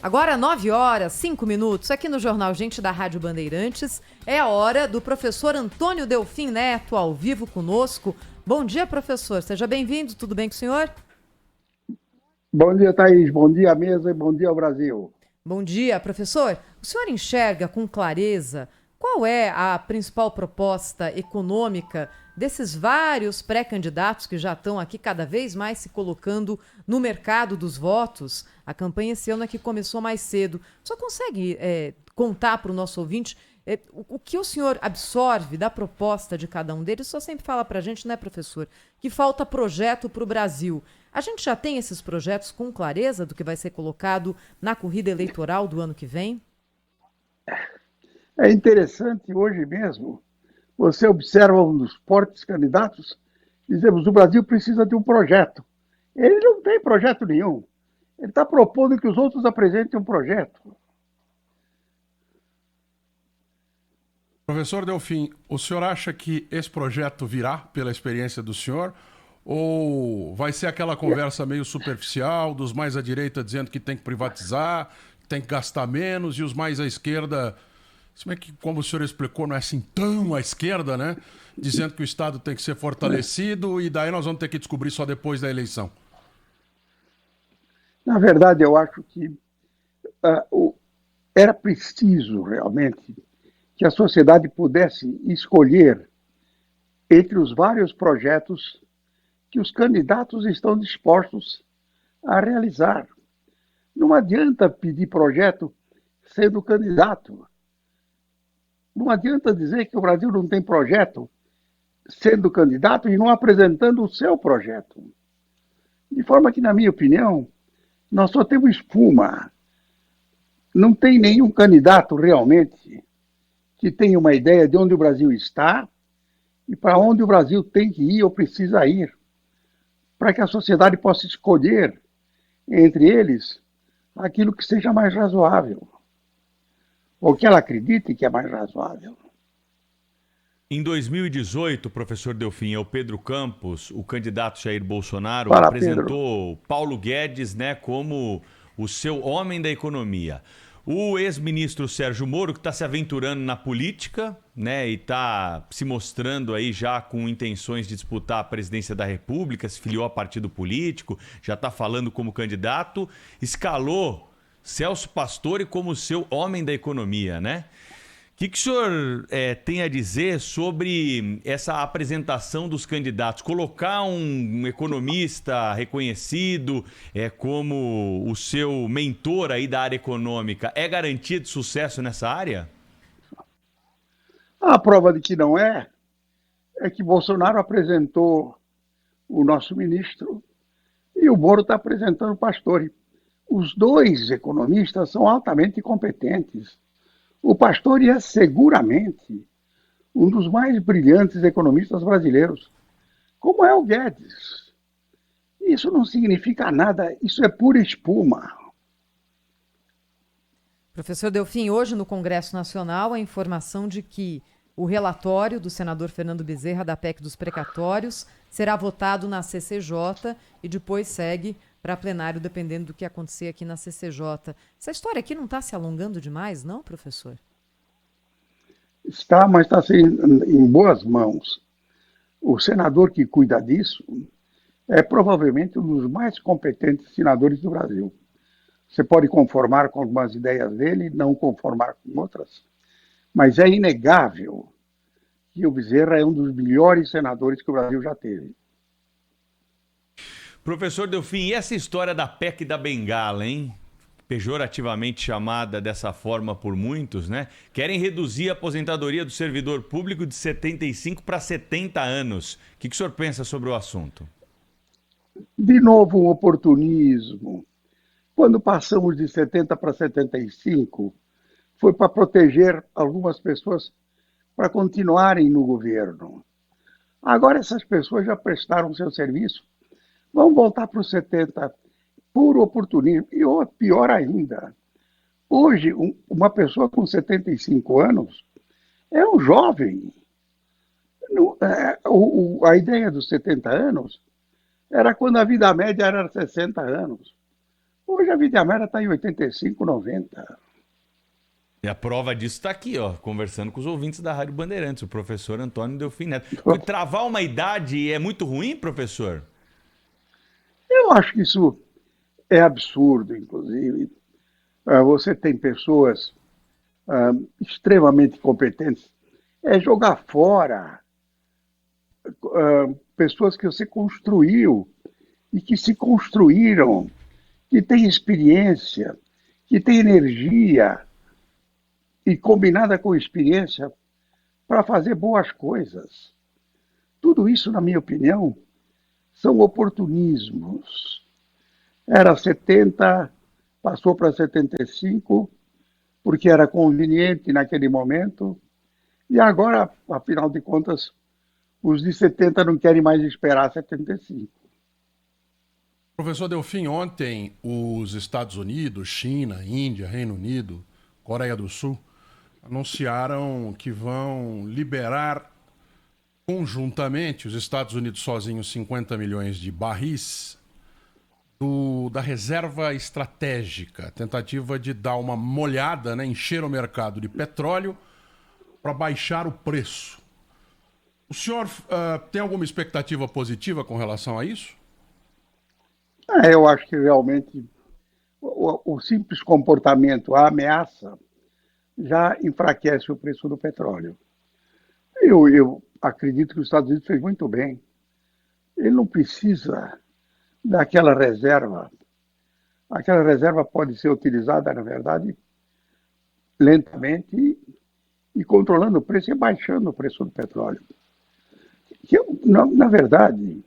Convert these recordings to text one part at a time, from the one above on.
Agora 9h05, aqui no Jornal Gente da Rádio Bandeirantes, é a hora do professor Antônio Delfim Neto, ao vivo conosco. Bom dia, professor. Seja bem-vindo. Tudo bem com o senhor? Bom dia, Thaís. Bom dia, mesa, e bom dia ao Brasil. Bom dia, professor. O senhor enxerga com clareza qual é a principal proposta econômica desses vários pré-candidatos que já estão aqui cada vez mais se colocando no mercado dos votos? A campanha esse ano é que começou mais cedo. Só consegue contar para o nosso ouvinte o que o senhor absorve da proposta de cada um deles? O senhor sempre fala para a gente, né, professor, que falta projeto para o Brasil. A gente já tem esses projetos com clareza do que vai ser colocado na corrida eleitoral do ano que vem? É interessante, hoje mesmo, você observa um dos fortes candidatos, dizemos, o Brasil precisa de um projeto. Ele não tem projeto nenhum. Ele está propondo que os outros apresentem um projeto. Professor Delfim, o senhor acha que esse projeto virá pela experiência do senhor? Ou vai ser aquela conversa meio superficial dos mais à direita dizendo que tem que privatizar, tem que gastar menos, e os mais à esquerda, se bem que, como o senhor explicou, não é assim tão à esquerda, né? Dizendo que o Estado tem que ser fortalecido e daí nós vamos ter que descobrir só depois da eleição. Na verdade, eu acho que era preciso, realmente, que a sociedade pudesse escolher entre os vários projetos que os candidatos estão dispostos a realizar. Não adianta pedir projeto sendo candidato. Não adianta dizer que o Brasil não tem projeto sendo candidato e não apresentando o seu projeto. De forma que, na minha opinião, nós só temos espuma. Não tem nenhum candidato realmente que tenha uma ideia de onde o Brasil está e para onde o Brasil tem que ir ou precisa ir, para que a sociedade possa escolher entre eles aquilo que seja mais razoável, ou que ela acredite que é mais razoável. Em 2018, professor Delfim, o Pedro Campos, o candidato Jair Bolsonaro, Fala, apresentou Paulo Guedes, né, como o seu homem da economia. O ex-ministro Sérgio Moro, que está se aventurando na política, né, e está se mostrando aí já com intenções de disputar a presidência da República, se filiou a partido político, já está falando como candidato, escalou Celso Pastore como seu homem da economia, né? O que o senhor tem a dizer sobre essa apresentação dos candidatos? Colocar um economista reconhecido como o seu mentor aí da área econômica é garantia de sucesso nessa área? A prova de que não é que Bolsonaro apresentou o nosso ministro e o Moro está apresentando o Pastore. Os dois economistas são altamente competentes. O Pastore é seguramente um dos mais brilhantes economistas brasileiros, como é o Guedes. Isso não significa nada, isso é pura espuma. Professor Delfim, hoje no Congresso Nacional, a informação de que o relatório do senador Fernando Bezerra da PEC dos precatórios será votado na CCJ e depois segue para plenário, dependendo do que acontecer aqui na CCJ. Essa história aqui não está se alongando demais, não, professor? Está, mas está em boas mãos. O senador que cuida disso é provavelmente um dos mais competentes senadores do Brasil. Você pode conformar com algumas ideias dele, não conformar com outras, mas é inegável que o Bezerra é um dos melhores senadores que o Brasil já teve. Professor Delfim, e essa história da PEC da Bengala, hein? Pejorativamente chamada dessa forma por muitos, né? Querem reduzir a aposentadoria do servidor público de 75 para 70 anos. O que o senhor pensa sobre o assunto? De novo, um oportunismo. Quando passamos de 70 para 75, foi para proteger algumas pessoas para continuarem no governo. Agora essas pessoas já prestaram seu serviço, vão voltar para os 70, puro oportunismo. E pior ainda, hoje uma pessoa com 75 anos é um jovem. A ideia dos 70 anos era quando a vida média era 60 anos. Hoje a vida média está em 85, 90. E a prova disso está aqui, ó, conversando com os ouvintes da Rádio Bandeirantes, o professor Antônio Delfim Neto. Travar uma idade é muito ruim, professor? Eu acho que isso é absurdo, inclusive. Você tem pessoas extremamente competentes. É jogar fora pessoas que você construiu e que se construíram, que têm experiência, que têm energia e combinada com experiência para fazer boas coisas. Tudo isso, na minha opinião, são oportunismos. Era 70, passou para 75, porque era conveniente naquele momento, e agora, afinal de contas, os de 70 não querem mais esperar 75. Professor Delfim, ontem os Estados Unidos, China, Índia, Reino Unido, Coreia do Sul anunciaram que vão liberar conjuntamente, os Estados Unidos sozinhos, 50 milhões de barris da reserva estratégica, tentativa de dar uma molhada, né, encher o mercado de petróleo para baixar o preço. O senhor tem alguma expectativa positiva com relação a isso? Eu acho que realmente o simples comportamento, a ameaça, já enfraquece o preço do petróleo. Eu acredito que os Estados Unidos fez muito bem. Ele não precisa daquela reserva. Aquela reserva pode ser utilizada, na verdade, lentamente e controlando o preço e baixando o preço do petróleo. Na verdade,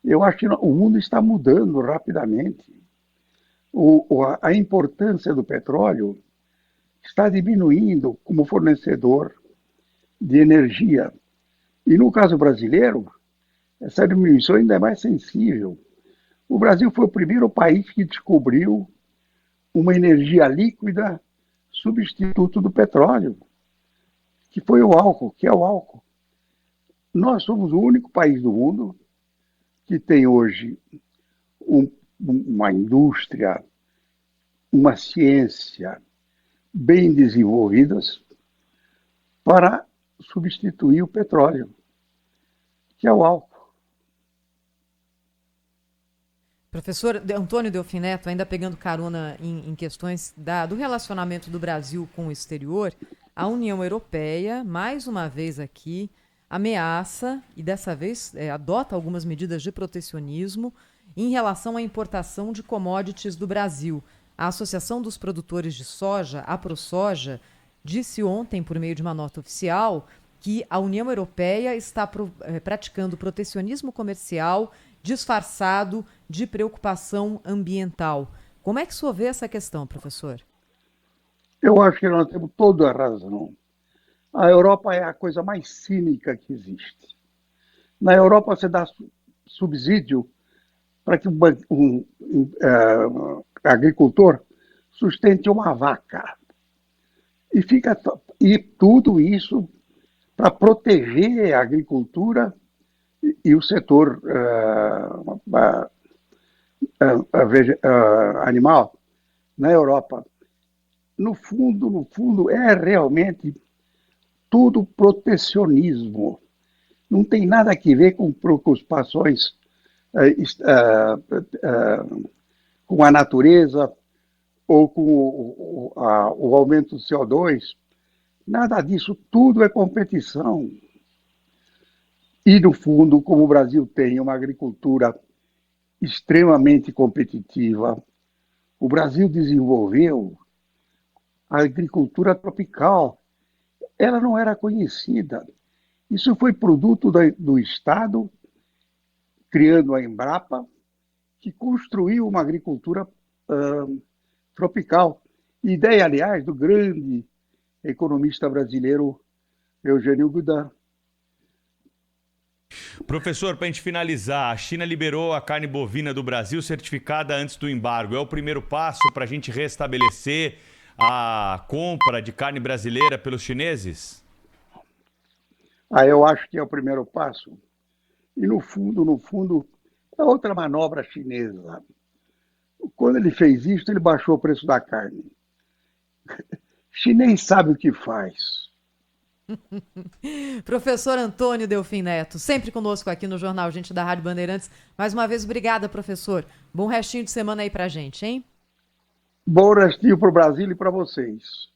eu acho que o mundo está mudando rapidamente. A importância do petróleo está diminuindo como fornecedor de energia. E no caso brasileiro, essa diminuição ainda é mais sensível. O Brasil foi o primeiro país que descobriu uma energia líquida substituto do petróleo, que foi o álcool, que é o álcool. Nós somos o único país do mundo que tem hoje uma indústria, uma ciência bem desenvolvidas para substituir o petróleo, que é o álcool. Professor Antônio Delfim Neto, ainda pegando carona em questões do relacionamento do Brasil com o exterior, a União Europeia, mais uma vez aqui, ameaça e dessa vez adota algumas medidas de protecionismo em relação à importação de commodities do Brasil. A Associação dos Produtores de Soja, a ProSoja, disse ontem, por meio de uma nota oficial, que a União Europeia está praticando protecionismo comercial disfarçado de preocupação ambiental. Como é que o senhor vê essa questão, professor? Eu acho que nós temos toda a razão. A Europa é a coisa mais cínica que existe. Na Europa você dá subsídio para que um agricultor sustente uma vaca. E tudo isso para proteger a agricultura e o setor animal na Europa. No fundo, é realmente tudo protecionismo. Não tem nada a ver com preocupações com a natureza ou com o aumento do CO2. Nada disso, tudo é competição. E, no fundo, como o Brasil tem uma agricultura extremamente competitiva, o Brasil desenvolveu a agricultura tropical. Ela não era conhecida. Isso foi produto do Estado, criando a Embrapa, que construiu uma agricultura tropical. Ideia, aliás, do grande economista brasileiro Eugênio Goudin. Professor, para a gente finalizar, a China liberou a carne bovina do Brasil certificada antes do embargo. É o primeiro passo para a gente restabelecer a compra de carne brasileira pelos chineses? Eu acho que é o primeiro passo. E no fundo, é outra manobra chinesa. Quando ele fez isso, ele baixou o preço da carne. Chinês sabe o que faz. Professor Antônio Delfim Neto, sempre conosco aqui no Jornal Gente da Rádio Bandeirantes. Mais uma vez, obrigada, professor. Bom restinho de semana aí pra gente, hein? Bom restinho para o Brasil e para vocês.